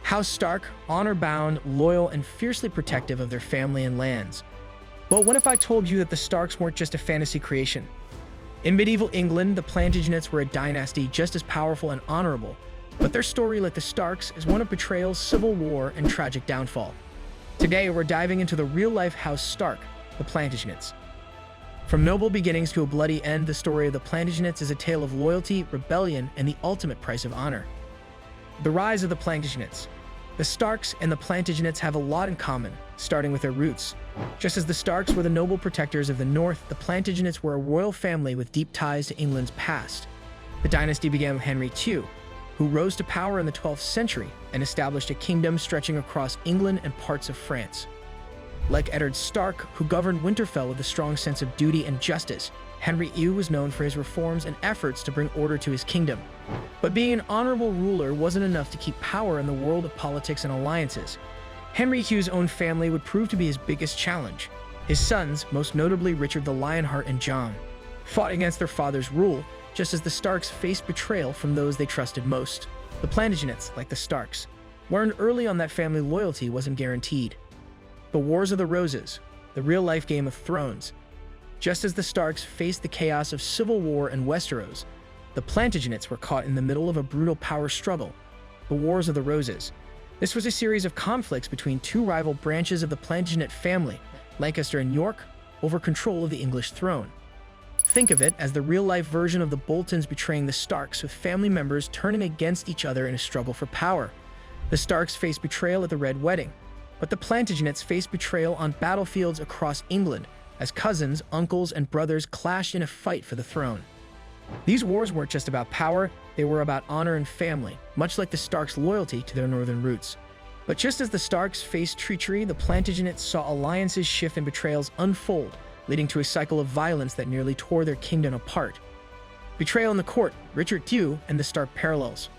House Stark, honor-bound, loyal, and fiercely protective of their family and lands. But what if I told you that the Starks weren't just a fantasy creation? In medieval England, the Plantagenets were a dynasty just as powerful and honorable, but their story, like the Starks, is one of betrayal, civil war, and tragic downfall. Today, we're diving into the real-life House Stark, the Plantagenets. From noble beginnings to a bloody end, the story of the Plantagenets is a tale of loyalty, rebellion, and the ultimate price of honor. The rise of the Plantagenets. The Starks and the Plantagenets have a lot in common, starting with their roots. Just as the Starks were the noble protectors of the North, the Plantagenets were a royal family with deep ties to England's past. The dynasty began with Henry II, who rose to power in the 12th century and established a kingdom stretching across England and parts of France. Like Eddard Stark, who governed Winterfell with a strong sense of duty and justice, Henry II was known for his reforms and efforts to bring order to his kingdom. But being an honorable ruler wasn't enough to keep power in the world of politics and alliances. Henry II's own family would prove to be his biggest challenge. His sons, most notably Richard the Lionheart and John, fought against their father's rule, just as the Starks faced betrayal from those they trusted most. The Plantagenets, like the Starks, learned early on that family loyalty wasn't guaranteed. The Wars of the Roses, the real-life Game of Thrones. Just as the Starks faced the chaos of civil war in Westeros, the Plantagenets were caught in the middle of a brutal power struggle, the Wars of the Roses. This was a series of conflicts between two rival branches of the Plantagenet family, Lancaster and York, over control of the English throne. Think of it as the real-life version of the Boltons betraying the Starks, with family members turning against each other in a struggle for power. The Starks faced betrayal at the Red Wedding, but the Plantagenets faced betrayal on battlefields across England as cousins, uncles, and brothers clashed in a fight for the throne. These wars weren't just about power, they were about honor and family, much like the Starks' loyalty to their northern roots. But just as the Starks faced treachery, the Plantagenets saw alliances shift and betrayals unfold, leading to a cycle of violence that nearly tore their kingdom apart. Betrayal in the court, Richard II, and the Stark parallels.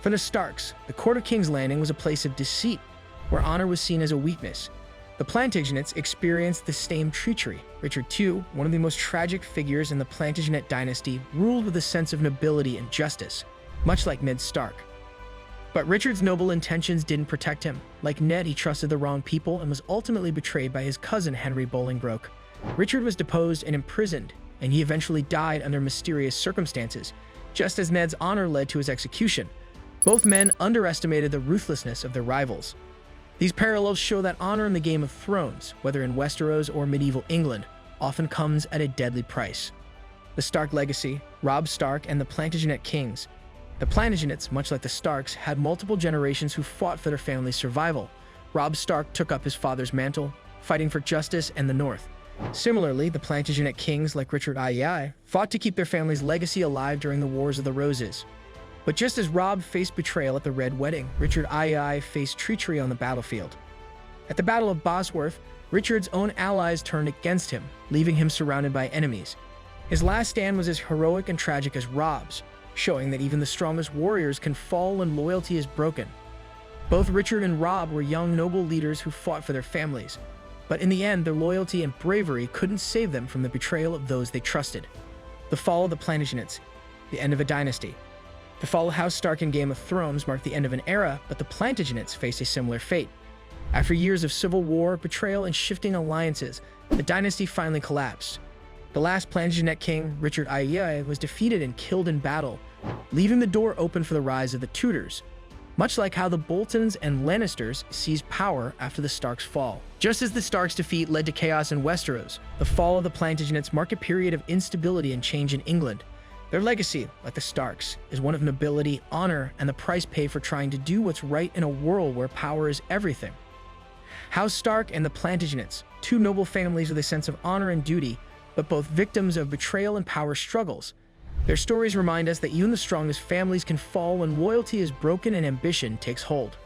For the Starks, the court of King's Landing was a place of deceit, where honor was seen as a weakness. The Plantagenets experienced the same treachery. Richard II, one of the most tragic figures in the Plantagenet dynasty, ruled with a sense of nobility and justice, much like Ned Stark. But Richard's noble intentions didn't protect him. Like Ned, he trusted the wrong people and was ultimately betrayed by his cousin Henry Bolingbroke. Richard was deposed and imprisoned, and he eventually died under mysterious circumstances, just as Ned's honor led to his execution. Both men underestimated the ruthlessness of their rivals. These parallels show that honor in the Game of Thrones, whether in Westeros or medieval England, often comes at a deadly price. The Stark legacy, Robb Stark and the Plantagenet kings. The Plantagenets, much like the Starks, had multiple generations who fought for their family's survival. Robb Stark took up his father's mantle, fighting for justice and the North. Similarly, the Plantagenet kings, like Richard II, fought to keep their family's legacy alive during the Wars of the Roses. But just as Robb faced betrayal at the Red Wedding, Richard II faced treachery on the battlefield. At the Battle of Bosworth, Richard's own allies turned against him, leaving him surrounded by enemies. His last stand was as heroic and tragic as Robb's, showing that even the strongest warriors can fall when loyalty is broken. Both Richard and Robb were young, noble leaders who fought for their families, but in the end, their loyalty and bravery couldn't save them from the betrayal of those they trusted. The fall of the Plantagenets, the end of a dynasty. The fall of House Stark in Game of Thrones marked the end of an era, but the Plantagenets faced a similar fate. After years of civil war, betrayal, and shifting alliances, the dynasty finally collapsed. The last Plantagenet king, Richard II, was defeated and killed in battle, leaving the door open for the rise of the Tudors, much like how the Boltons and Lannisters seized power after the Starks' fall. Just as the Starks' defeat led to chaos in Westeros, the fall of the Plantagenets marked a period of instability and change in England. Their legacy, like the Starks, is one of nobility, honor, and the price paid for trying to do what's right in a world where power is everything. House Stark and the Plantagenets, two noble families with a sense of honor and duty, but both victims of betrayal and power struggles. Their stories remind us that even the strongest families can fall when loyalty is broken and ambition takes hold.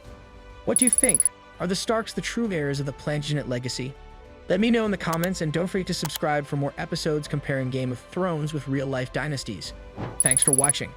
What do you think? Are the Starks the true heirs of the Plantagenet legacy? Let me know in the comments, and don't forget to subscribe for more episodes comparing Game of Thrones with real-life dynasties. Thanks for watching.